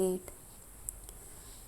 8।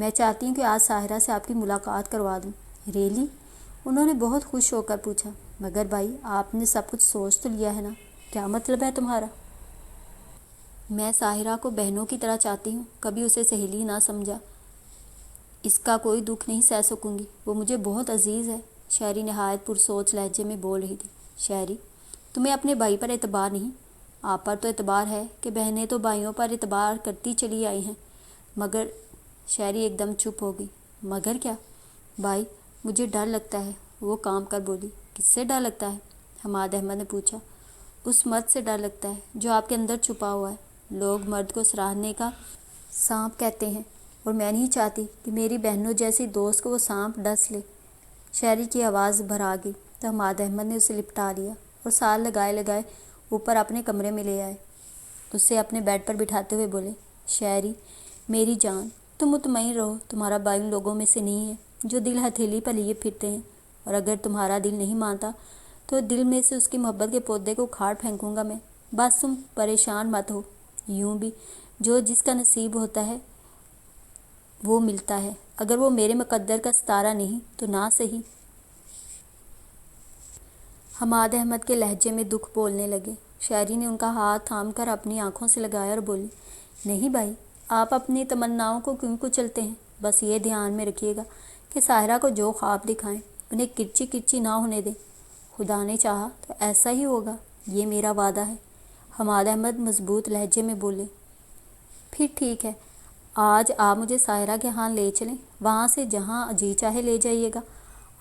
میں چاہتی ہوں کہ آج ساحرہ سے آپ کی ملاقات کروا دوں۔ ریلی؟ انہوں نے بہت خوش ہو کر پوچھا۔ مگر بھائی آپ نے سب کچھ سوچ تو لیا ہے نا، کیا مطلب ہے تمہارا؟ میں ساحرہ کو بہنوں کی طرح چاہتی ہوں، کبھی اسے سہیلی نہ سمجھا۔ اس کا کوئی دکھ نہیں سہ سکوں گی، وہ مجھے بہت عزیز ہے، شہری نہایت پرسوچ لہجے میں بول رہی تھی۔ شہری، تمہیں اپنے بھائی پر اعتبار نہیں؟ آپ پر تو اعتبار ہے کہ بہنیں تو بھائیوں پر اعتبار کرتی چلی آئی ہیں۔ مگر شہری ایک دم چپ ہو گئی۔ مگر کیا؟ بھائی مجھے ڈر لگتا ہے، وہ کام کر بولی۔ کس سے ڈر لگتا ہے؟ حماد احمد نے پوچھا۔ اس مرد سے ڈر لگتا ہے جو آپ کے اندر چھپا ہوا ہے۔ لوگ مرد کو سراہنے کا سانپ کہتے ہیں، اور میں نہیں چاہتی کہ میری بہنوں جیسی دوست کو وہ سانپ ڈس لے۔ شہری کی آواز بھرا گئی تو حماد احمد نے اسے لپٹا لیا اور سال لگائے لگائے اوپر اپنے کمرے میں لے آئے۔ اسے اپنے بیڈ پر بٹھاتے ہوئے بولے، شہری میری جان، تم مطمئن رہو، تمہارا بھائی ان لوگوں میں سے نہیں ہے جو دل ہتھیلی پر لیے پھرتے ہیں، اور اگر تمہارا دل نہیں مانتا تو دل میں سے اس کی محبت کے پودے کو اکھاڑ پھینکوں گا میں۔ بس تم پریشان مت ہو، یوں بھی جو جس کا نصیب ہوتا ہے وہ ملتا ہے، اگر وہ میرے مقدر کا ستارہ نہیں تو نہ صحیح۔ حماد احمد کے لہجے میں دکھ بولنے لگے۔ شہری نے ان کا ہاتھ تھام کر اپنی آنکھوں سے لگایا اور بولی، نہیں بھائی، آپ اپنی تمناؤں کو کیوں کچلتے ہیں؟ بس یہ دھیان میں رکھیے گا کہ ساحرہ کو جو خواب دکھائیں انہیں کرچی کرچی نہ ہونے دیں۔ خدا نے چاہا تو ایسا ہی ہوگا، یہ میرا وعدہ ہے۔ حماد احمد مضبوط لہجے میں بولے۔ پھر ٹھیک ہے، آج آپ مجھے ساحرہ کے ہاں لے چلیں، وہاں سے جہاں جی چاہے لے جائیے گا۔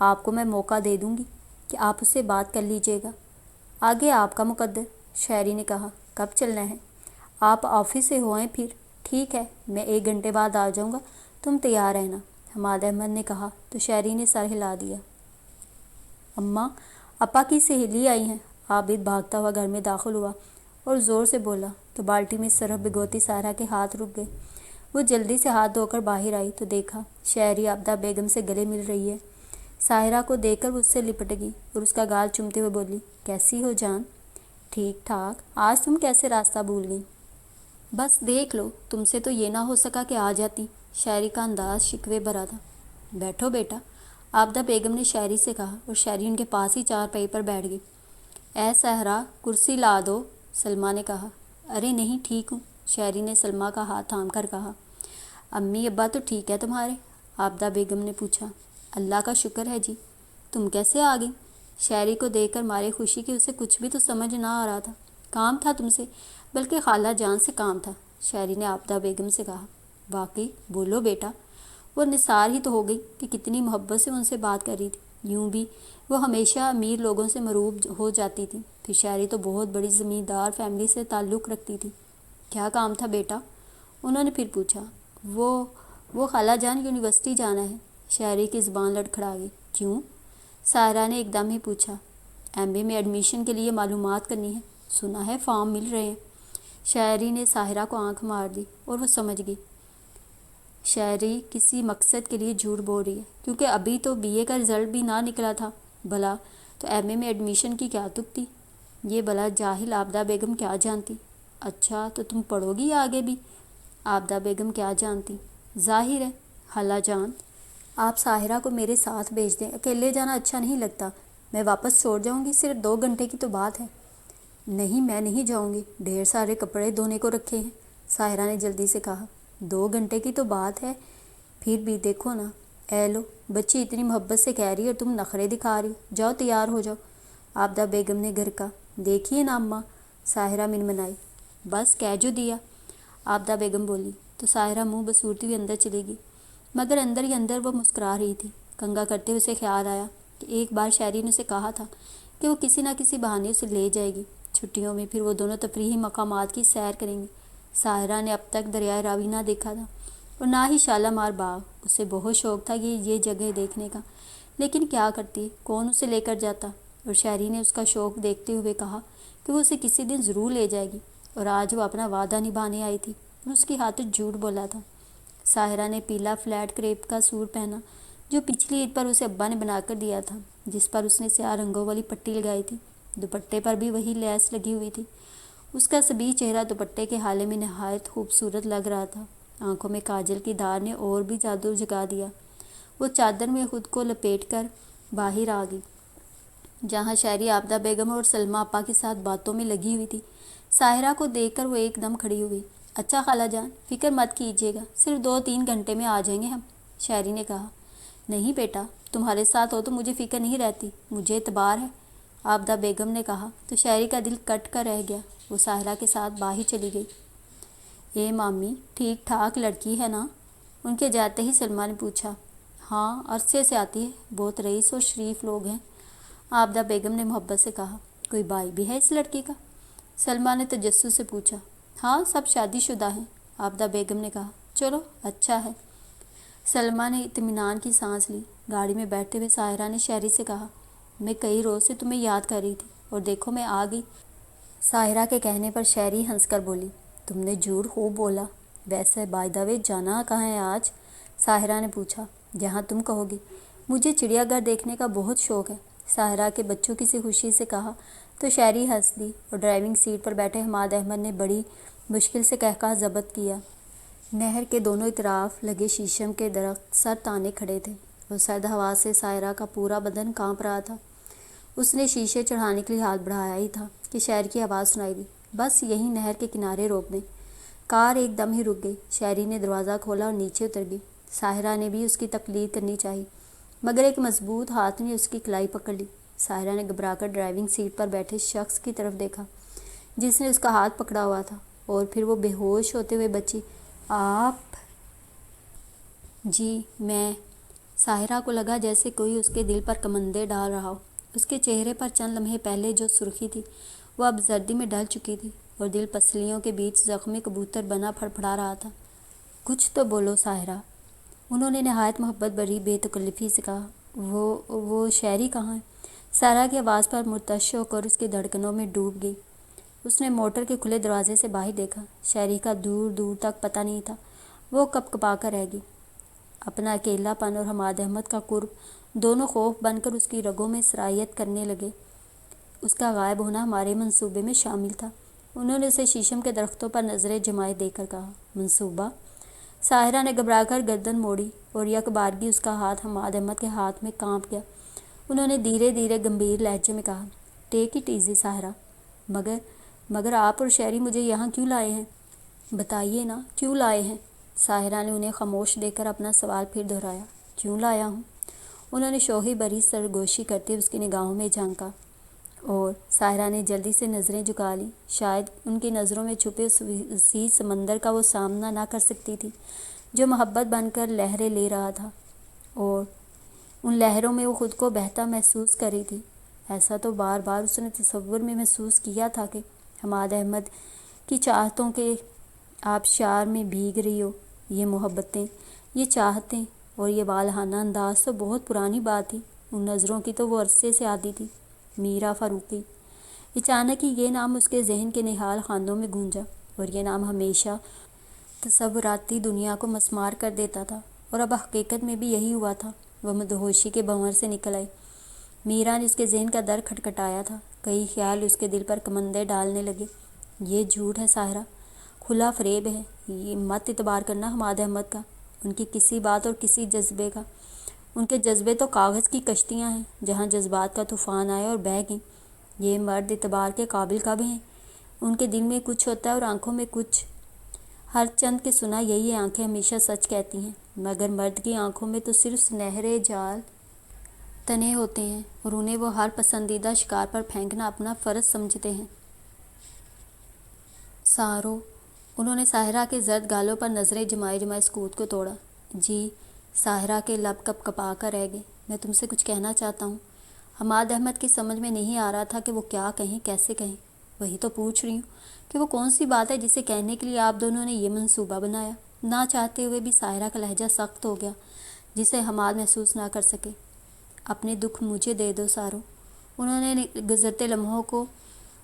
آپ کو میں موقع دے دوں گی کہ آپ اس سے بات کر لیجیے گا، آگے آپ کا مقدر۔ شہری نے کہا، کب چلنا ہے؟ آپ آفس سے ہوئیں پھر؟ ٹھیک ہے، میں 1 گھنٹے بعد آ جاؤں گا، تم تیار رہنا، حماد احمد نے کہا تو شہری نے سر ہلا دیا۔ اماں، اپا کی سہیلی آئی ہیں۔ عابد بھاگتا ہوا گھر میں داخل ہوا اور زور سے بولا تو بالٹی میں سرف بھگوتی ساحرہ کے ہاتھ رک گئے۔ وہ جلدی سے ہاتھ دھو کر باہر آئی تو دیکھا شہری عابدہ بیگم سے گلے مل رہی ہے۔ ساحرہ کو دیکھ کر وہ اس سے لپٹ گئی اور اس کا گال چومتے ہوئے بولی، کیسی ہو جان؟ ٹھیک ٹھاک، آج تم کیسے راستہ بھول گئی؟ بس دیکھ لو، تم سے تو یہ نہ ہو سکا کہ آ جاتی۔ شہری کا انداز شکوے بھرا تھا۔ بیٹھو بیٹا، عابدہ بیگم نے شہری سے کہا اور شہری ان کے پاس ہی چارپائی پر بیٹھ گئی۔ اے ساحرہ، کرسی لا دو، سلمیٰ نے کہا۔ ارے نہیں، ٹھیک ہوں، شہری نے سلمیٰ کا ہاتھ تھام کر کہا۔ امی ابا تو ٹھیک ہے تمہارے؟ عابدہ بیگم نے پوچھا۔ اللہ کا شکر ہے جی، تم کیسے آ گئی؟ شہری کو دیکھ کر مارے خوشی کہ اسے کچھ بھی تو سمجھ نہ آ رہا تھا۔ کام تھا تم سے، بلکہ خالہ جان سے کام تھا، شہری نے عابدہ بیگم سے کہا۔ واقعی؟ بولو بیٹا۔ وہ نثار ہی تو ہو گئی کہ کتنی محبت سے ان سے بات کر رہی تھی۔ یوں بھی وہ ہمیشہ امیر لوگوں سے مروب ہو جاتی تھی، پھر شہری تو بہت بڑی زمیندار فیملی سے تعلق رکھتی تھی۔ کیا کام تھا بیٹا؟ انہوں نے پھر پوچھا۔ وہ خالہ جان یونیورسٹی جانا ہے، شہری کی زبان لڑکھڑا گئی۔ کیوں؟ ساحرہ نے ایک دم ہی پوچھا۔ ایم اے میں ایڈمیشن کے لیے معلومات کرنی ہے، سنا ہے فارم مل رہے ہیں۔ شہری نے ساحرہ کو آنکھ مار دی اور وہ سمجھ گئی شہری کسی مقصد کے لیے جھوٹ بول رہی ہے، کیونکہ ابھی تو بی اے کا رزلٹ بھی نہ نکلا تھا۔ بھلا تو ایم اے میں ایڈمیشن کی کیا تک تھی؟ یہ بلا جاہل عابدہ بیگم کیا جانتی؟ اچھا تو تم پڑھو گی آگے بھی؟ عابدہ بیگم کیا جانتی؟ ظاہر ہے خالہ جان، آپ ساحرہ کو میرے ساتھ بھیج دیں، اکیلے جانا اچھا نہیں لگتا، میں واپس چھوڑ جاؤں گی، صرف 2 گھنٹے کی تو بات ہے۔ نہیں، میں نہیں جاؤں گی، ڈھیر سارے کپڑے دھونے کو رکھے ہیں، ساحرہ نے جلدی سے کہا۔ 2 گھنٹے کی تو بات ہے، پھر بھی دیکھو نا، اے لو، بچی اتنی محبت سے کہہ رہی اور تم نخرے دکھا رہی، جاؤ تیار ہو جاؤ۔ عابدہ بیگم نے گھر کا دیکھیے نا اماں، ساحرہ منمنائی۔ بس کہہ جو دیا، عابدہ بیگم بولی تو ساحرہ منہ بسورتی ہوئی اندر چلی گئی، مگر اندر ہی اندر وہ مسکرا رہی تھی۔ کنگا کرتے ہوئے اسے خیال آیا کہ ایک بار شہری نے اسے کہا تھا کہ وہ کسی نہ کسی بہانے اسے لے جائے گی، چھٹیوں میں پھر وہ دونوں تفریحی مقامات کی سیر کریں گے۔ ساحرہ نے اب تک دریائے راوی نہ دیکھا تھا اور نہ ہی شالامار باغ، اسے بہت شوق تھا کہ یہ جگہ دیکھنے کا، لیکن کیا کرتی، کون اسے لے کر جاتا، اور شہری نے اس کا شوق دیکھتے ہوئے کہا کہ وہ اسے کسی دن ضرور لے جائے گی، اور آج وہ اپنا وعدہ نبھانے آئی تھی اور اس کی خاطر جھوٹ بولا تھا۔ ساحرہ نے پیلا فلیٹ کریپ کا سوٹ پہنا جو پچھلی عید پر اسے ابا نے بنا کر دیا تھا، جس پر اس نے سیاہ رنگوں والی پٹی لگائی تھی، دوپٹے پر بھی وہی لیس لگی ہوئی تھی۔ اس کا صبی چہرہ دوپٹے کے حالے میں نہایت خوبصورت لگ رہا تھا۔ آنکھوں میں کاجل کی دھار نے اور بھی جادو جگا دیا۔ وہ چادر میں خود کو لپیٹ کر باہر آ گئی، جہاں شہری عابدہ بیگم اور سلمیٰ آپا کے ساتھ باتوں میں لگی ہوئی تھی۔ ساحرہ کو دیکھ کر وہ ایک دم کھڑی ہوئی۔ اچھا خالہ جان، فکر مت کیجیے گا، صرف 2-3 گھنٹے میں آ جائیں گے ہم، شہری نے کہا۔ نہیں بیٹا، تمہارے ساتھ ہو تو مجھے فکر نہیں رہتی، مجھے اعتبار ہے، عابدہ بیگم نے کہا تو شہری کا دل کٹ کر رہ گیا۔ وہ ساحرہ کے ساتھ باہر چلی گئی۔ اے مامی، ٹھیک ٹھاک لڑکی ہے نا؟ ان کے جاتے ہی سلمیٰ نے پوچھا۔ ہاں، عرصے سے آتی ہے، بہت رئیس اور شریف لوگ ہیں، عابدہ بیگم نے محبت سے کہا۔ کوئی بھائی بھی ہے اس لڑکی کا؟ سلمیٰ نے تجسس سے پوچھا۔ ہاں، سب شادی شدہ ہیں، عابدہ بیگم نے کہا۔ چلو اچھا ہے۔ سلمیٰ نے اطمینان کی سانس لی۔ گاڑی میں بیٹھتے ہوئے ساحرہ نے شہری سے کہا، میں کئی روز سے تمہیں یاد کر رہی تھی اور دیکھو میں آ گئی۔ ساحرہ کے کہنے پر شہری ہنس کر بولی، تم نے جھوٹ خوب بولا۔ ویسے بائی دا وے جانا کہاں ہے آج؟ ساحرہ نے پوچھا۔ جہاں تم کہو گی، مجھے چڑیا گھر دیکھنے کا بہت شوق ہے، ساحرہ کے بچوں کی سی خوشی سے کہا تو شہری ہنس دی اور ڈرائیونگ سیٹ پر بیٹھے حماد احمد نے بڑی مشکل سے قہقہہ ضبط کیا۔ نہر کے دونوں اطراف لگے شیشم کے درخت سر تانے کھڑے تھے اور سرد ہوا سے ساحرہ کا پورا بدن کانپ رہا تھا۔ اس نے شیشے چڑھانے کے لیے ہاتھ بڑھایا ہی تھا کہ شہر کی آواز سنائی دی، بس یہیں نہر کے کنارے روک دیں۔ کار ایک دم ہی رک گئی۔ شہری نے دروازہ کھولا اور نیچے اتر گئی۔ ساحرہ نے بھی اس کی تقلید کرنی چاہی، مگر ایک مضبوط ہاتھ نے اس کی کلائی پکڑ لی۔ ساحرہ نے گھبرا کر ڈرائیونگ سیٹ پر بیٹھے شخص کی طرف دیکھا جس نے اس کا ہاتھ پکڑا ہوا تھا، اور پھر وہ بے ہوش ہوتے ہوئے بچی، آپ؟ جی میں۔ ساحرہ کو لگا جیسے کوئی اس کے دل پر کمندیں ڈال رہا ہو۔ اس کے چہرے پر چند لمحے پہلے جو سرخی تھی وہ اب زردی میں ڈھل چکی تھی اور دل پسلیوں کے بیچ زخمی کبوتر بنا پھڑپھڑا رہا تھا۔ کچھ تو بولو ساحرہ، انہوں نے نہایت محبت بھری بے تکلفی سے کہا۔ وہ شہری کہاں ہے؟ ساحرہ کی آواز پر مرتعش ہو کر اس کی دھڑکنوں میں ڈوب گئی۔ اس نے موٹر کے کھلے دروازے سے باہر دیکھا۔ شہری کا دور دور تک پتہ نہیں تھا۔ وہ کپ کپا کر رہ گئی۔ اپنا اکیلا پن اور حماد احمد کا قرب دونوں خوف بن کر اس کی رگوں میں سرایت کرنے لگے۔ اس کا غائب ہونا ہمارے منصوبے میں شامل تھا، انہوں نے اسے شیشم کے درختوں پر نظریں جمائے دے کر کہا۔ منصوبہ؟ ساحرہ نے گھبرا کر گردن موڑی اور یک بارگی اس کا ہاتھ حماد احمد کے ہاتھ میں کانپ گیا۔ انہوں نے دھیرے دھیرے گمبھیر لہجے میں کہا، ٹیک اٹ ایزی ساحرہ، مگر آپ اور شہری مجھے یہاں کیوں لائے ہیں؟ بتائیے نا، کیوں لائے ہیں؟ ساحرہ نے انہیں خاموش دیکھ کر اپنا سوال پھر دہرایا۔ کیوں لایا ہوں؟ انہوں نے شوخی بھری سرگوشی کرتے اس کی نگاہوں میں جھانکا اور ساحرہ نے جلدی سے نظریں جھکا لیں۔ شاید ان کی نظروں میں چھپے اس وسیع سمندر کا وہ سامنا نہ کر سکتی تھی جو محبت بن کر لہریں لے رہا تھا، اور ان لہروں میں وہ خود کو بہتا محسوس کر رہی تھی۔ ایسا تو بار بار اس نے تصور میں محسوس کیا تھا کہ حماد احمد کی چاہتوں کے آبشار میں بھیگ رہی ہو۔ یہ محبتیں، یہ چاہتیں اور یہ والہانہ انداز تو بہت پرانی بات تھی۔ ان نظروں کی تو وہ عرصے سے عادی تھی۔ میرا فاروقی۔ اچانک ہی یہ نام اس کے ذہن کے نہال خاندوں میں گونجا، اور یہ نام ہمیشہ تصوراتی دنیا کو مسمار کر دیتا تھا، اور اب حقیقت میں بھی یہی ہوا تھا۔ وہ مدہوشی کے بھنور سے نکل آئی۔ میرا نے اس کے ذہن کا در کھٹکھٹایا تھا۔ کئی خیال اس کے دل پر کمندیں ڈالنے لگے۔ یہ جھوٹ ہے ساحرہ، کھلا فریب ہے، یہ مت اعتبار کرنا حماد احمد کا، ان کی کسی بات اور کسی جذبے کا۔ ان کے جذبے تو کاغذ کی کشتیاں ہیں جہاں جذبات کا طوفان آئے اور بہہ گئیں۔ یہ مرد اعتبار کے قابل کب ہیں؟ ان کے دل میں کچھ ہوتا ہے اور آنکھوں میں کچھ۔ ہر چند کے سنا یہی آنکھیں ہمیشہ سچ کہتی ہیں، مگر مرد کی آنکھوں میں تو صرف سنہرے جال تنے ہوتے ہیں، اور انہیں وہ ہر پسندیدہ شکار پر پھینکنا اپنا فرض سمجھتے ہیں۔ سارو، انہوں نے ساحرہ کے زرد گالوں پر نظریں جمائے جمائے سکوت کو توڑا۔ جی؟ ساحرہ کے لب کپ کپا کر رہ گئے۔ میں تم سے کچھ کہنا چاہتا ہوں۔ حماد احمد کی سمجھ میں نہیں آ رہا تھا کہ وہ کیا کہیں، کیسے کہیں۔ وہی تو پوچھ رہی ہوں کہ وہ کون سی بات ہے جسے کہنے کے لیے آپ دونوں نے یہ منصوبہ بنایا؟ نہ چاہتے ہوئے بھی ساحرہ کا لہجہ سخت ہو گیا جسے حماد محسوس نہ کر سکے۔ اپنے دکھ مجھے دے دو سارو، انہوں نے گزرتے لمحوں کو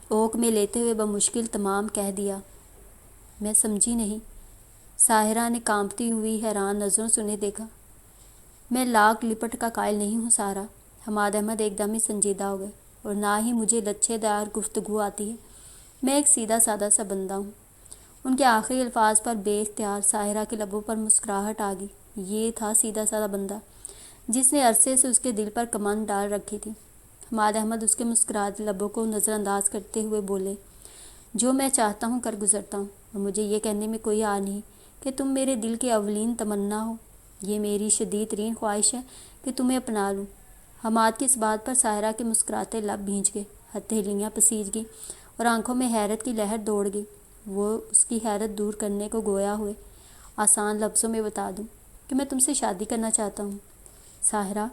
اوک میں لیتے ہوئے بمشکل تمام کہہ دیا۔ میں سمجھی نہیں۔ ساحرہ نے کانپتی ہوئی حیران نظروں سے انہیں دیکھا۔ میں لاگ لپٹ کا قائل نہیں ہوں سارہ۔ حماد احمد ایک دم ہی سنجیدہ ہو گئے۔ اور نہ ہی مجھے لچھے دار گفتگو آتی ہے۔ میں ایک سیدھا سادہ سا بندہ ہوں۔ ان کے آخری الفاظ پر بے اختیار ساحرہ کے لبوں پر مسکراہٹ آ گئی۔ یہ تھا سیدھا سادہ بندہ جس نے عرصے سے اس کے دل پر کمند ڈال رکھی تھی۔ حماد احمد اس کے مسکراتے لبوں کو نظر انداز کرتے ہوئے بولے، جو میں چاہتا ہوں کر گزرتا ہوں، اور مجھے یہ کہنے میں کوئی آر نہیں کہ تم میرے دل کی اولین تمنا ہو۔ یہ میری شدید ترین خواہش ہے کہ تمہیں اپنا لوں۔ حماد کی اس بات پر ساحرہ کے مسکراتے لب بھیج گئے، ہتھیلیاں پسیج گئیں اور آنکھوں میں حیرت کی لہر دوڑ گئی۔ وہ اس کی حیرت دور کرنے کو گویا ہوئے، آسان لفظوں میں بتا دوں کہ میں تم سے شادی کرنا چاہتا ہوں۔ ساحرہ،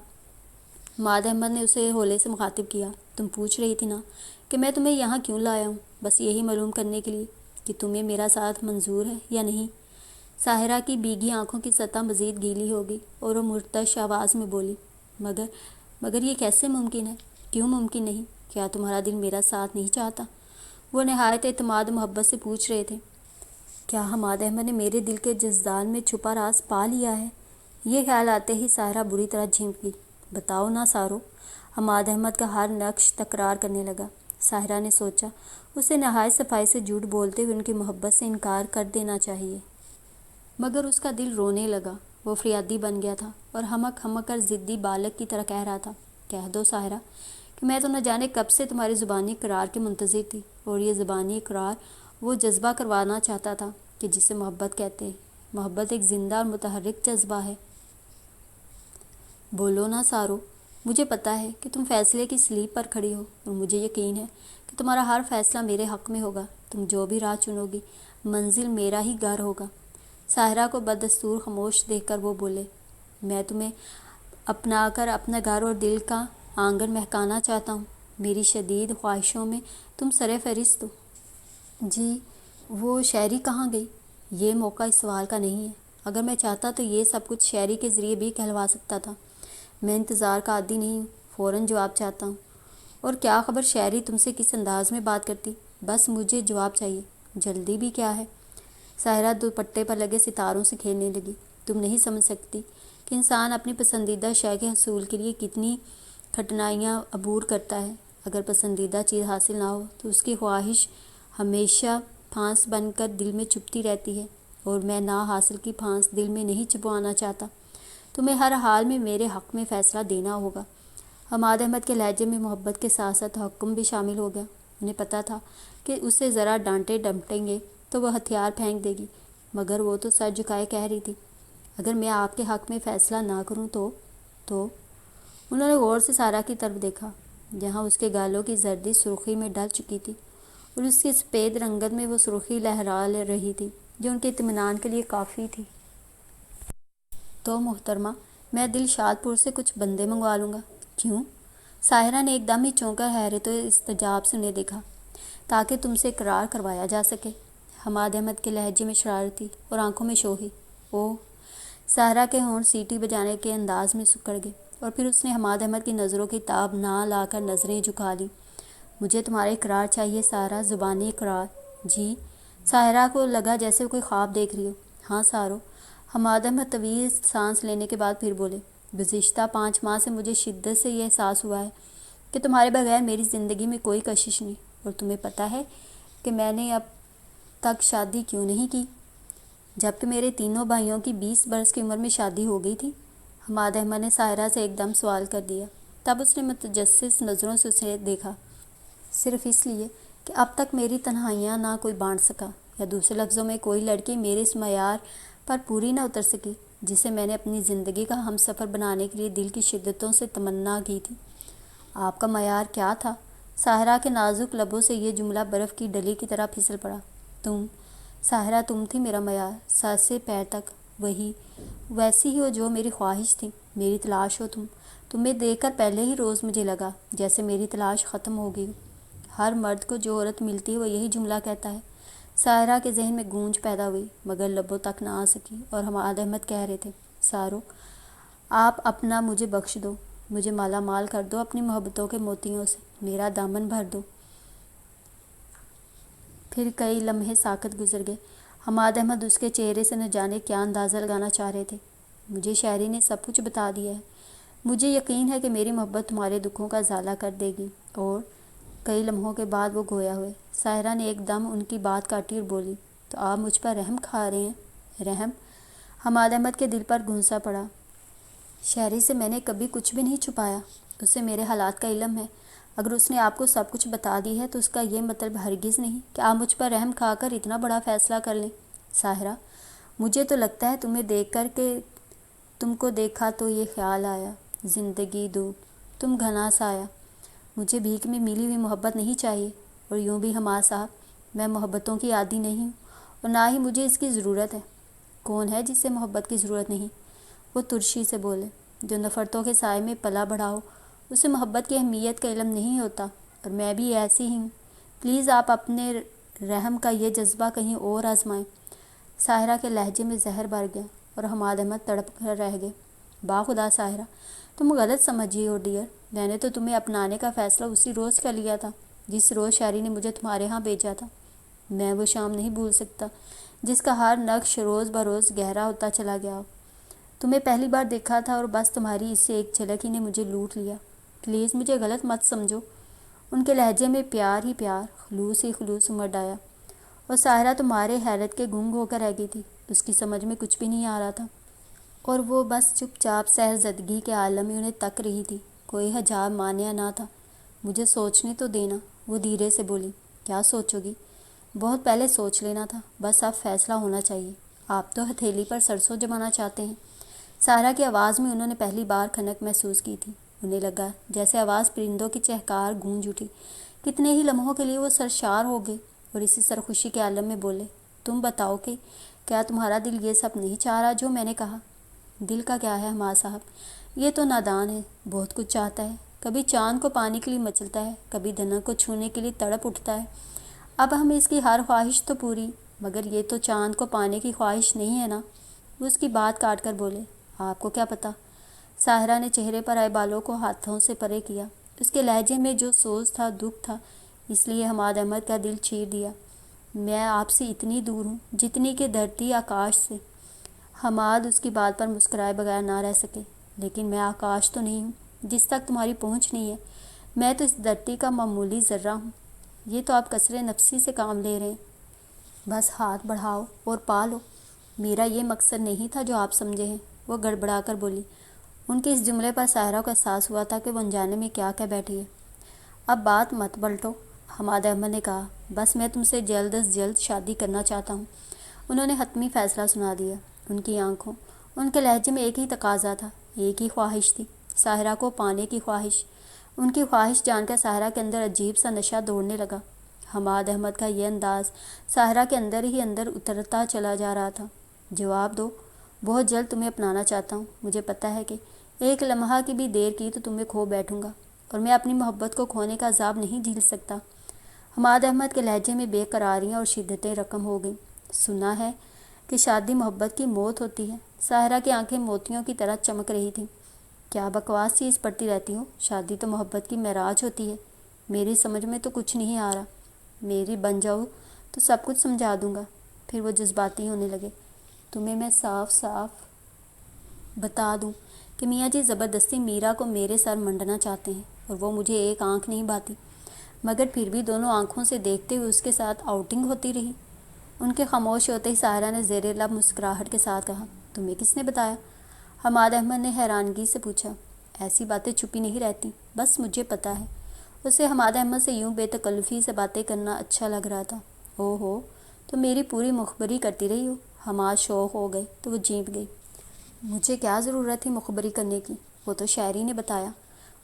حماد احمد نے اسے ہولے سے مخاطب کیا، تم پوچھ رہی تھی نا کہ میں تمہیں یہاں کیوں لایا ہوں؟ بس یہی معلوم کرنے کے لیے کہ تمہیں میرا ساتھ منظور ہے یا نہیں۔ ساحرہ کی بھیگی آنکھوں کی سطح مزید گیلی ہو گئی اور وہ مرتعش آواز میں بولی، مگر یہ کیسے ممکن ہے؟ کیوں ممکن نہیں؟ کیا تمہارا دل میرا ساتھ نہیں چاہتا؟ وہ نہایت اعتماد و محبت سے پوچھ رہے تھے۔ کیا حماد احمد نے میرے دل کے جزدان میں چھپا راز پا لیا ہے؟ یہ خیال آتے ہی ساحرہ بری طرح جھنپ گئی۔ بتاؤ نا سارو، حماد احمد کا ہر نقش تکرار کرنے لگا۔ ساحرہ نے سوچا اسے نہایت صفائی سے جھوٹ بولتے ہوئے ان کی محبت سے انکار کر دینا چاہیے، مگر اس کا دل رونے لگا۔ وہ فریادی بن گیا تھا اور ہمک ہمک کر ضدی بالغ کی طرح کہہ رہا تھا، کہہ دو ساحرہ کہ میں تو نہ جانے کب سے تمہاری زبانی اقرار کے منتظر تھی، اور یہ زبانی اقرار وہ جذبہ کروانا چاہتا تھا کہ جسے محبت کہتے ہیں۔ محبت ایک زندہ اور متحرک جذبہ ہے۔ بولو نا سارو، مجھے پتہ ہے کہ تم فیصلے کی سلیب پر کھڑی ہو، اور مجھے یقین ہے کہ تمہارا ہر فیصلہ میرے حق میں ہوگا۔ تم جو بھی راہ چنو گی، منزل میرا ہی گھر ہوگا۔ ساحرہ کو بدستور خاموش دیکھ کر وہ بولے، میں تمہیں اپنا کر اپنا گھر اور دل کا آنگن مہکانا چاہتا ہوں۔ میری شدید خواہشوں میں تم سر فہرست ہو۔ جی، وہ شاعری کہاں گئی؟ یہ موقع اس سوال کا نہیں ہے۔ اگر میں چاہتا تو یہ سب کچھ شاعری کے ذریعے بھی کہلوا سکتا تھا۔ میں انتظار کا عادی نہیں ہوں، فوراً جواب چاہتا ہوں۔ اور کیا خبر شاعری تم سے کس انداز میں بات کرتی؟ بس مجھے جواب چاہیے، جلدی بھی کیا ہے؟ ساحرہ دوپٹے پر لگے ستاروں سے کھیلنے لگی۔ تم نہیں سمجھ سکتی کہ انسان اپنی پسندیدہ شے کے حصول کے لیے کتنی کٹھنائیاں عبور کرتا ہے۔ اگر پسندیدہ چیز حاصل نہ ہو تو اس کی خواہش ہمیشہ پھانس بن کر دل میں چبھتی رہتی ہے، اور میں نا حاصل کی پھانس دل میں نہیں چبھوانا چاہتا۔ تمہیں ہر حال میں میرے حق میں فیصلہ دینا ہوگا۔ حماد احمد کے لہجے میں محبت کے ساتھ ساتھ تحکم بھی شامل ہو گیا۔ انہیں پتہ تھا کہ اسے ذرا ڈانٹے ڈپٹیں گے تو وہ ہتھیار پھینک دے گی، مگر وہ تو سر جھکائے کہہ رہی تھی، اگر میں آپ کے حق میں فیصلہ نہ کروں تو انہوں نے غور سے ساحرہ کی طرف دیکھا، جہاں اس کے گالوں کی زردی سرخی میں ڈل چکی تھی، اور اس کی سفید رنگت میں وہ سرخی لہرا رہی تھی جو ان کے اطمینان کے لیے کافی تھی۔ تو محترمہ، میں دلشاد پور سے کچھ بندے منگوا لوں گا۔ کیوں؟ ساحرہ نے ایک دم ہی چونک کر حیرت و استعجاب سے انہیں دیکھا۔ تاکہ تم سے اقرار کروایا جا سکے۔ حماد احمد کے لہجے میں شرارت تھی اور آنکھوں میں شوخی۔ اوہ! ساحرہ کے ہونٹ سیٹی بجانے کے انداز میں سکڑ گئے، اور پھر اس نے حماد احمد کی نظروں کی تاب نہ لا کر نظریں جھکا لیں۔ مجھے تمہارا اقرار چاہیے ساحرہ، زبانی اقرار۔ جی؟ ساحرہ کو لگا جیسے وہ کوئی خواب دیکھ رہی ہو۔ ہاں سارو۔ حماد احمد طویل سانس لینے کے بعد پھر بولے، گزشتہ 5 ماہ سے مجھے شدت سے یہ احساس ہوا ہے کہ تمہارے بغیر میری زندگی میں کوئی کشش نہیں، اور تمہیں پتہ ہے کہ میں نے اب تک شادی کیوں نہیں کی، جبکہ میرے تینوں بھائیوں کی 20 برس کی عمر میں شادی ہو گئی تھی؟ حماد احمد نے ساحرہ سے ایک دم سوال کر دیا۔ تب اس نے متجسس نظروں سے اسے دیکھا۔ صرف اس لیے کہ اب تک میری تنہائیاں نہ کوئی بانٹ سکا، یا دوسرے لفظوں میں کوئی لڑکی میرے اس معیار پر پوری نہ اتر سکی جسے میں نے اپنی زندگی کا ہم سفر بنانے کے لیے دل کی شدتوں سے تمنا کی تھی۔ آپ کا معیار کیا تھا؟ ساحرہ کے نازک لبوں سے یہ جملہ برف کی ڈلی کی طرح پھسل پڑا۔ ساحرہ تم تھی میرا معیار، سر سے پیر تک، ویسی ہی ہو جو میری خواہش تھی، میری تلاش ہو تم۔ تمہیں دیکھ کر پہلے ہی روز مجھے لگا جیسے میری تلاش ختم ہو گئی۔ ہر مرد کو جو عورت ملتی ہے وہ یہی جملہ کہتا ہے۔ ساحرہ کے ذہن میں گونج پیدا ہوئی، مگر لبوں تک نہ آ سکی، اور حماد احمد کہہ رہے تھے، سارو، آپ اپنا مجھے بخش دو، مجھے مالا مال کر دو اپنی محبتوں کے موتیوں سے، میرا دامن بھر دو۔ پھر کئی لمحے ساکت گزر گئے۔ حماد احمد اس کے چہرے سے نہ جانے کیا اندازہ لگانا چاہ رہے تھے۔ مجھے شاعری نے سب کچھ بتا دیا ہے۔ مجھے یقین ہے کہ میری محبت تمہارے دکھوں کا ازالہ کر دے گی۔ اور کئی لمحوں کے بعد وہ گویا ہوئے۔ ساحرہ نے ایک دم ان کی بات کاٹی اور بولی، تو آپ مجھ پر رحم کھا رہے ہیں؟ رحم؟ حماد احمد کے دل پر گھونسا پڑا۔ شہری سے میں نے کبھی کچھ بھی نہیں چھپایا، اسے میرے حالات کا علم ہے۔ اگر اس نے آپ کو سب کچھ بتا دی ہے تو اس کا یہ مطلب ہرگز نہیں کہ آپ مجھ پر رحم کھا کر اتنا بڑا فیصلہ کر لیں۔ ساحرہ، مجھے تو لگتا ہے تمہیں دیکھ کر کہ تم کو دیکھا تو یہ خیال آیا، زندگی دھوپ، تم گھنا سایہ۔ مجھے بھیک میں ملی ہوئی محبت نہیں چاہیے، اور یوں بھی حماد صاحب، میں محبتوں کی عادی نہیں ہوں اور نہ ہی مجھے اس کی ضرورت ہے۔ کون ہے جسے محبت کی ضرورت نہیں؟ وہ ترشی سے بولے۔ جو نفرتوں کے سائے میں پلا بڑھا ہو اسے محبت کی اہمیت کا علم نہیں ہوتا، اور میں بھی ایسی ہی ہوں۔ پلیز آپ اپنے رحم کا یہ جذبہ کہیں اور آزمائیں۔ ساحرہ کے لہجے میں زہر بھر گیا اور حماد احمد تڑپ کر رہ گئے۔ باخدا ساحرہ، تم غلط سمجھی ہو ڈیئر، میں نے تو تمہیں اپنانے کا فیصلہ اسی روز کر لیا تھا جس روز شہری نے مجھے تمہارے ہاں بھیجا تھا۔ میں وہ شام نہیں بھول سکتا جس کا ہر نقش روز بروز گہرا ہوتا چلا گیا ہو۔ تمہیں پہلی بار دیکھا تھا اور بس تمہاری اس سے ایک جھلک ہی نے مجھے لوٹ لیا۔ پلیز مجھے غلط مت سمجھو۔ ان کے لہجے میں پیار ہی پیار، خلوص ہی خلوص امڈ آیا، اور ساحرہ تمہارے حیرت کے گنگ ہو کر رہ گئی تھی۔ اس کی سمجھ میں کچھ بھی نہیں آ رہا تھا، اور وہ بس چپ چاپ سحر زدگی کے عالم میں انہیں تک رہی تھی۔ کوئی حجاب مانیہ نہ تھا۔ مجھے سوچنے تو دینا، وہ دھیرے سے بولی۔ کیا سوچو گی؟ بہت پہلے سوچ لینا تھا، بس اب فیصلہ ہونا چاہیے۔ آپ تو ہتھیلی پر سرسوں جمانا چاہتے ہیں۔ ساحرہ کی آواز میں انہوں نے پہلی بار کھنک محسوس کی تھی۔ انہیں لگا جیسے آواز پرندوں کی چہکار گونج اٹھی۔ کتنے ہی لمحوں کے لیے وہ سرشار ہو گئے اور اسی سرخوشی کے عالم میں بولے، تم بتاؤ کہ کیا تمہارا دل یہ سب نہیں چاہ رہا جو میں نے کہا؟ دل کا کیا ہے حماد صاحب، یہ تو نادان ہے، بہت کچھ چاہتا ہے۔ کبھی چاند کو پانے کے لیے مچلتا ہے، کبھی دھنک کو چھونے کے لیے تڑپ اٹھتا ہے۔ اب ہم اس کی ہر خواہش تو پوری، مگر یہ تو چاند کو پانے کی خواہش نہیں ہے نا۔ وہ اس کی بات کاٹ کر بولے، آپ کو کیا پتہ؟ ساحرہ نے چہرے پر آئے بالوں کو ہاتھوں سے پرے کیا۔ اس کے لہجے میں جو سوز تھا، دکھ تھا، اس لیے حماد احمد کا دل چیر دیا۔ میں آپ سے اتنی دور ہوں جتنی کہ دھرتی آکاش سے۔ حماد اس کی بات پر مسکرائے بغیر نہ رہ سکے۔ لیکن میں آکاش تو نہیں ہوں جس تک تمہاری پہنچ نہیں ہے، میں تو اس دھرتی کا معمولی ذرہ ہوں۔ یہ تو آپ کثرِ نفسی سے کام لے رہے ہیں، بس ہاتھ بڑھاؤ اور پا لو۔ میرا یہ مقصد نہیں تھا جو آپ سمجھے ہیں، وہ گڑبڑا کر بولی۔ ان کے اس جملے پر ساحرہ کو احساس ہوا تھا کہ وہ انجانے میں کیا کہہ بیٹھی ہے۔ اب بات مت پلٹو، حماد احمد نے کہا، بس میں تم سے جلد از جلد شادی کرنا چاہتا ہوں۔ انہوں نے حتمی فیصلہ سنا دیا۔ ان کی آنکھوں، ان کے لہجے میں ایک ہی تقاضا تھا، ایک ہی خواہش تھی، ساحرہ کو پانے کی خواہش۔ ان کی خواہش جان کر ساحرہ کے اندر عجیب سا نشہ دوڑنے لگا۔ حماد احمد کا یہ انداز ساحرہ کے اندر ہی اندر اترتا چلا جا رہا تھا۔ جواب دو، بہت جلد تمہیں اپنانا چاہتا ہوں۔ مجھے پتہ ہے کہ ایک لمحہ کی بھی دیر کی تو تمہیں کھو بیٹھوں گا، اور میں اپنی محبت کو کھونے کا عذاب نہیں جھیل سکتا۔ حماد احمد کے لہجے میں بے قراریاں اور شدتیں رقم ہو گئیں۔ سنا ہے کہ شادی محبت کی موت ہوتی ہے۔ ساحرہ کی آنکھیں موتیوں کی طرح چمک رہی تھیں۔ کیا بکواس چیز پڑتی رہتی ہو، شادی تو محبت کی معراج ہوتی ہے۔ میری سمجھ میں تو کچھ نہیں آ رہا۔ میری بن جاؤ تو سب کچھ سمجھا دوں گا۔ پھر وہ جذباتی ہونے لگے۔ تمہیں میں صاف صاف بتا دوں کہ میاں جی زبردستی میرا کو میرے سر منڈنا چاہتے ہیں، اور وہ مجھے ایک آنکھ نہیں بھاتی، مگر پھر بھی دونوں آنکھوں سے دیکھتے ہوئے اس کے ساتھ آؤٹنگ ہوتی رہی۔ ان کے خاموش ہوتے ہی ساحرہ نے زیر لب مسکراہٹ کے ساتھ کہا، تمہیں کس نے بتایا؟ حماد احمد نے حیرانگی سے پوچھا۔ ایسی باتیں چھپی نہیں رہتی، بس مجھے پتہ ہے۔ اسے حماد احمد سے یوں بے تکلفی سے باتیں کرنا اچھا لگ رہا تھا۔ او ہو، تو میری پوری مخبری کرتی رہی ہو؟ حماد شوق ہو گئے تو وہ جھینپ گئی۔ مجھے کیا ضرورت تھی مخبری کرنے کی؟ وہ تو شاعری نے بتایا۔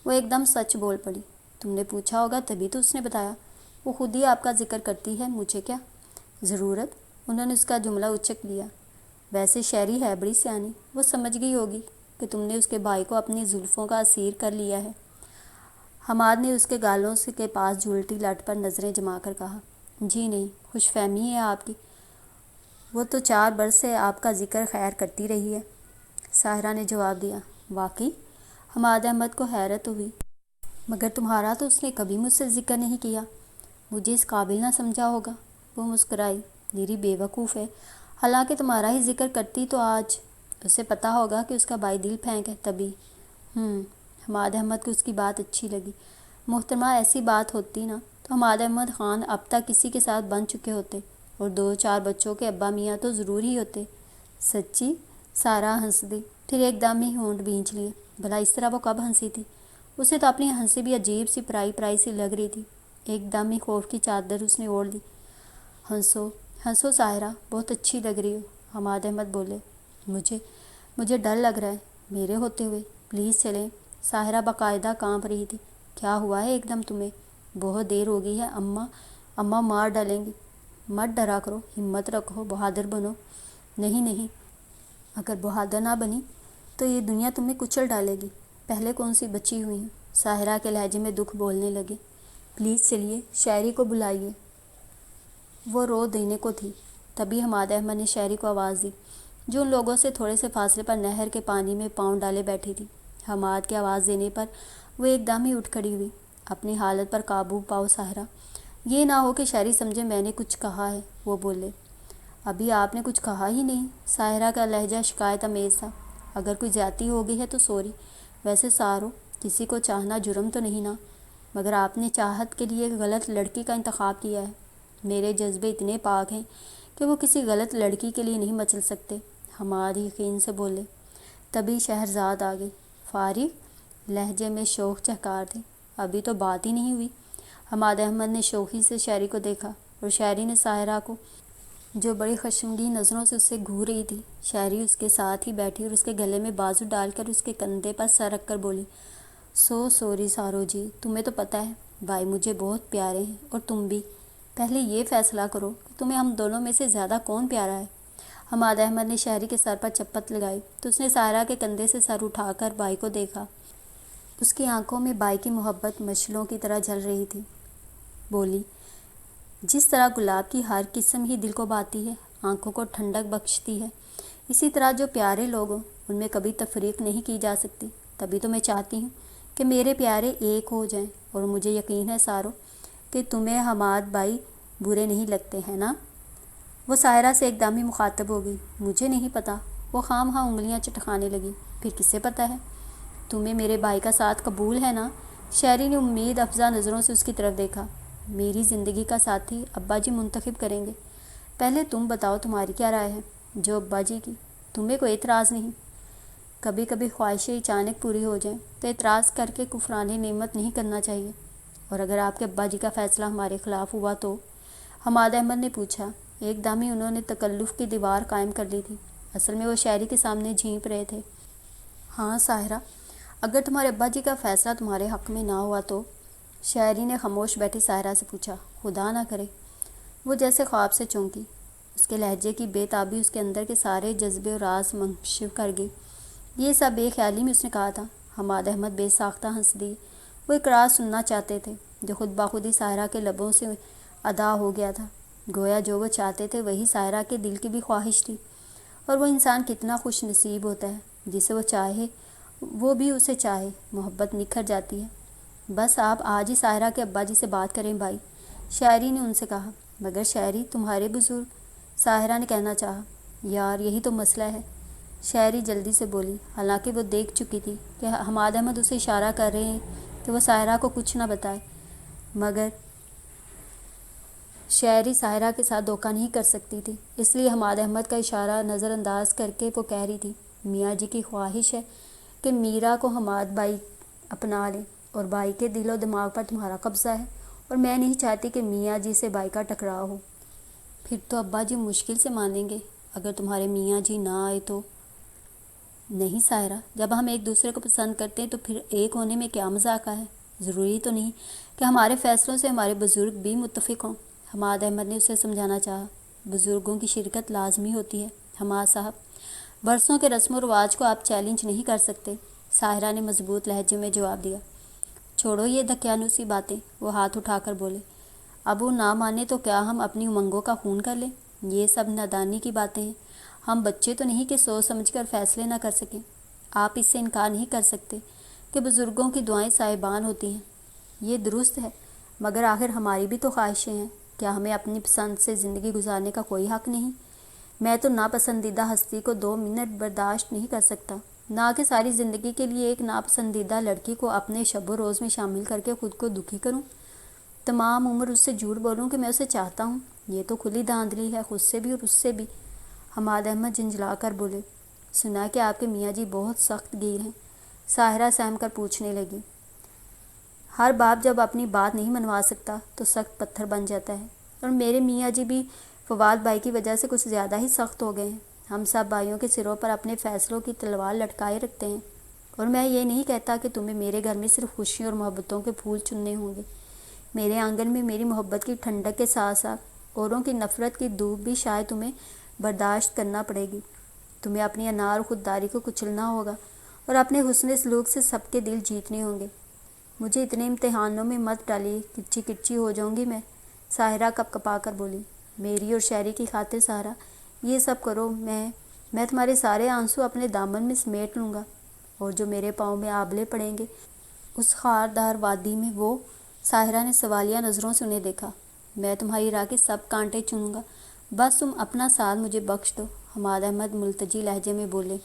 وہ ایک دم سچ بول پڑی۔ تم نے پوچھا ہوگا تبھی تو اس نے بتایا۔ وہ خود ہی آپ کا ذکر کرتی ہے، مجھے کیا ضرورت؟ انہوں نے اس کا جملہ اچک لیا۔ ویسے شاعری ہے بڑی سیانی، وہ سمجھ گئی ہوگی کہ تم نے اس کے بھائی کو اپنی زلفوں کا اسیر کر لیا ہے۔ حماد نے اس کے گالوں کے پاس جھولتی لٹ پر نظریں جما کر کہا، جی نہیں، خوش فہمی ہے آپ کی، وہ تو 4 برس سے آپ کا ذکر خیر کرتی رہی ہے۔ ساحرہ نے جواب دیا، واقعی؟ حماد احمد کو حیرت ہوئی، مگر تمہارا تو اس نے کبھی مجھ سے ذکر نہیں کیا، مجھے اس قابل نہ سمجھا ہوگا۔ وہ مسکرائی، میری بے وقوف ہے، حالانکہ تمہارا ہی ذکر کرتی تو آج اسے پتہ ہوگا کہ اس کا بھائی دل پھینک ہے تبھی۔ حماد احمد کو اس کی بات اچھی لگی۔ محترمہ، ایسی بات ہوتی نا تو حماد احمد خان اب تک کسی کے ساتھ بن چکے ہوتے، اور 2-4 بچوں کے ابا میاں تو ضرور ہی ہوتے۔ سچی؟ سارا ہنس دی، پھر ایک دم ہی ہونٹ بھینچ لیے۔ بھلا اس طرح وہ کب ہنسی تھی؟ اسے تو اپنی ہنسی بھی عجیب سی پرائی پرائی سی لگ رہی تھی۔ ایک دم ہی خوف کی چادر اس نے اوڑھ لی۔ ہنسو ہنسو ساحرہ، بہت اچھی لگ رہی ہو، حماد احمد بولے۔ مجھے ڈر لگ رہا ہے میرے ہوتے ہوئے، پلیز چلیں۔ ساحرہ باقاعدہ کانپ رہی تھی۔ کیا ہوا ہے ایک دم تمہیں؟ بہت دیر ہو گئی ہے، اماں مار ڈالیں گی۔ مت ڈرا کرو، ہمت رکھو، بہادر بنو۔ نہیں، اگر بہادر نہ بنی تو یہ دنیا تمہیں کچل ڈالے گی۔ پہلے کون سی بچی ہوئی ہوں؟ ساحرہ کے لہجے میں دکھ بولنے لگے۔ پلیز چلیے، شہری کو بلائیے۔ وہ رو دینے کو تھی، تبھی حماد احمد نے شہری کو آواز دی، جو ان لوگوں سے تھوڑے سے فاصلے پر نہر کے پانی میں پاؤں ڈالے بیٹھی تھی۔ حماد کی آواز دینے پر وہ ایک دم ہی اٹھ کھڑی ہوئی۔ اپنی حالت پر قابو پاؤ ساحرہ، یہ نہ ہو کہ شہری سمجھے میں نے کچھ کہا ہے۔ وہ بولے۔ ابھی آپ نے کچھ کہا ہی نہیں۔ ساحرہ کا لہجہ شکایت آمیز تھا۔ اگر کوئی زیادتی ہو گئی ہے تو سوری، ویسے سارو، کسی کو چاہنا جرم تو نہیں نا، مگر آپ نے چاہت کے لیے ایک غلط لڑکی کا انتخاب کیا ہے۔ میرے جذبے اتنے پاک ہیں کہ وہ کسی غلط لڑکی کے لیے نہیں مچل سکتے۔ حماد یقین سے بولے۔ تبھی شہرزاد آ گئی۔ فارغ؟ لہجے میں شوق چہکار تھی۔ ابھی تو بات ہی نہیں ہوئی۔ حماد احمد نے شوخی سے شہری کو دیکھا اور شہری نے ساحرہ کو، جو بڑی خشمگین نظروں سے اسے گھور رہی تھی۔ شہری اس کے ساتھ ہی بیٹھی اور اس کے گلے میں بازو ڈال کر اس کے کندھے پر سر رکھ کر بولی، سوری سارو جی، تمہیں تو پتہ ہے بھائی مجھے بہت پیارے ہیں، اور تم بھی۔ پہلے یہ فیصلہ کرو کہ تمہیں ہم دونوں میں سے زیادہ کون پیارا ہے۔ حماد احمد نے شہری کے سر پر چپت لگائی تو اس نے ساحرہ کے کندھے سے سر اٹھا کر بھائی کو دیکھا۔ اس کی آنکھوں میں بھائی کی محبت مشعلوں کی طرح جل رہی تھی۔ بولی، جس طرح گلاب کی ہر قسم ہی دل کو بھاتی ہے، آنکھوں کو ٹھنڈک بخشتی ہے، اسی طرح جو پیارے لوگ ہوں ان میں کبھی تفریق نہیں کی جا سکتی۔ تبھی تو میں چاہتی ہوں کہ میرے پیارے ایک ہو جائیں، اور مجھے یقین ہے سارو کہ تمہیں حماد بھائی برے نہیں لگتے ہیں نا؟ وہ ساحرہ سے ایک دم ہی مخاطب ہو گئی۔ مجھے نہیں پتہ۔ وہ خام خواہ انگلیاں چٹکانے لگی۔ پھر کسے پتہ ہے؟ تمہیں میرے بھائی کا ساتھ قبول ہے نا؟ شہری نے امید افزا نظروں سے اس کی طرف دیکھا۔ میری زندگی کا ساتھی ابا جی منتخب کریں گے۔ پہلے تم بتاؤ تمہاری کیا رائے ہے؟ جو ابا جی کی۔ تمہیں کوئی اعتراض نہیں؟ کبھی کبھی خواہشیں اچانک پوری ہو جائیں تو اعتراض کر کے کفران نعمت نہیں کرنا چاہیے۔ اور اگر آپ کے ابا جی کا فیصلہ ہمارے خلاف ہوا تو؟ حماد احمد نے پوچھا۔ ایک دم ہی انہوں نے تکلف کی دیوار قائم کر لی تھی۔ اصل میں وہ شہری کے سامنے جھینپ رہے تھے۔ ہاں ساحرہ، اگر تمہارے ابا جی کا فیصلہ تمہارے حق میں نہ ہوا تو؟ شہری نے خاموش بیٹھی ساحرہ سے پوچھا۔ خدا نہ کرے۔ وہ جیسے خواب سے چونکی۔ اس کے لہجے کی بے تابی اس کے اندر کے سارے جذبے اور راز منکشف کر گئی۔ یہ سب بے خیالی میں اس نے کہا تھا۔ حماد احمد بے ساختہ ہنس دیے۔ وہ ایک راز سننا چاہتے تھے جو خود بخود ہی ساحرہ کے لبوں سے ادا ہو گیا تھا۔ گویا جو وہ چاہتے تھے وہی ساحرہ کے دل کی بھی خواہش تھی۔ اور وہ انسان کتنا خوش نصیب ہوتا ہے جسے وہ چاہے وہ بھی اسے چاہے۔ محبت نکھر جاتی ہے۔ بس آپ آج ہی ساحرہ کے ابا جی سے بات کریں بھائی، شاعری نے ان سے کہا۔ مگر شاعری تمہارے بزرگ، ساحرہ نے کہنا چاہا۔ یار یہی تو مسئلہ ہے، شاعری جلدی سے بولی، حالانکہ وہ دیکھ چکی تھی کہ حماد احمد اسے اشارہ کر رہے ہیں کہ وہ ساحرہ کو کچھ نہ بتائے۔ مگر شاعری ساحرہ کے ساتھ دھوکہ نہیں کر سکتی تھی، اس لیے حماد احمد کا اشارہ نظر انداز کر کے وہ کہہ رہی تھی، میاں جی کی خواہش ہے کہ میرا کو حماد بھائی اپنا لیں، اور بھائی کے دل و دماغ پر تمہارا قبضہ ہے، اور میں نہیں چاہتی کہ میاں جی سے بھائی کا ٹکراؤ ہو۔ پھر تو ابا جی مشکل سے مانیں گے اگر تمہارے میاں جی نہ آئے تو؟ نہیں ساحرہ، جب ہم ایک دوسرے کو پسند کرتے ہیں تو پھر ایک ہونے میں کیا مذاق ہے؟ ضروری تو نہیں کہ ہمارے فیصلوں سے ہمارے بزرگ بھی متفق ہوں۔ حماد احمد نے اسے سمجھانا چاہا۔ بزرگوں کی شرکت لازمی ہوتی ہے حماد صاحب، برسوں کے رسم و رواج کو آپ چیلنج نہیں کر سکتے۔ ساحرہ نے مضبوط لہجے میں جواب دیا۔ چھوڑو یہ دقیانوسی باتیں، وہ ہاتھ اٹھا کر بولے۔ اب وہ نہ مانے تو کیا ہم اپنی امنگوں کا خون کر لیں؟ یہ سب نادانی کی باتیں ہیں۔ ہم بچے تو نہیں کہ سوچ سمجھ کر فیصلے نہ کر سکیں۔ آپ اس سے انکار نہیں کر سکتے کہ بزرگوں کی دعائیں صاحبان ہوتی ہیں۔ یہ درست ہے، مگر آخر ہماری بھی تو خواہشیں ہیں۔ کیا ہمیں اپنی پسند سے زندگی گزارنے کا کوئی حق نہیں؟ میں تو ناپسندیدہ ہستی کو 2 منٹ برداشت نہیں کر سکتا، نہ کہ ساری زندگی کے لیے ایک ناپسندیدہ لڑکی کو اپنے شب و روز میں شامل کر کے خود کو دکھی کروں، تمام عمر اس سے جھوٹ بولوں کہ میں اسے چاہتا ہوں، یہ تو کھلی دھاندلی ہے، خود سے بھی اور اس سے بھی۔ حماد احمد جھنجھلا کر بولے۔ سنا کہ آپ کے میاں جی بہت سخت گیر ہیں، ساحرہ سہم کر پوچھنے لگی۔ ہر باپ جب اپنی بات نہیں منوا سکتا تو سخت پتھر بن جاتا ہے، اور میرے میاں جی بھی فواد بھائی کی وجہ سے کچھ زیادہ ہی سخت ہو گئے ہیں۔ ہم سب بھائیوں کے سروں پر اپنے فیصلوں کی تلوار لٹکائے رکھتے ہیں، اور میں یہ نہیں کہتا کہ تمہیں میرے گھر میں صرف خوشیوں اور محبتوں کے پھول چننے ہوں گے۔ میرے آنگن میں میری محبت کی ٹھنڈک کے ساتھ ساتھ اوروں کی نفرت کی دھوپ بھی شاید تمہیں برداشت کرنا پڑے گی۔ تمہیں اپنی انا اور خودداری کو کچلنا ہوگا اور اپنے حسن سلوک سے سب کے دل جیتنے ہوں گے۔ مجھے اتنے امتحانوں میں مت ڈالیے، کچی کچی ہو جاؤں گی میں، ساحرہ کپ کپا کر بولی۔ میری اور شہری کی خاطر ساحرہ یہ سب کرو، میں تمہارے سارے آنسو اپنے دامن میں سمیٹ لوں گا، اور جو میرے پاؤں میں آبلے پڑیں گے اس خاردار وادی میں، وہ… ساحرہ نے سوالیہ نظروں سے انہیں دیکھا۔ میں تمہاری راہ کے سب کانٹے چنوں گا، بس تم اپنا ساتھ مجھے بخش دو، حماد احمد ملتجی لہجے میں بولے۔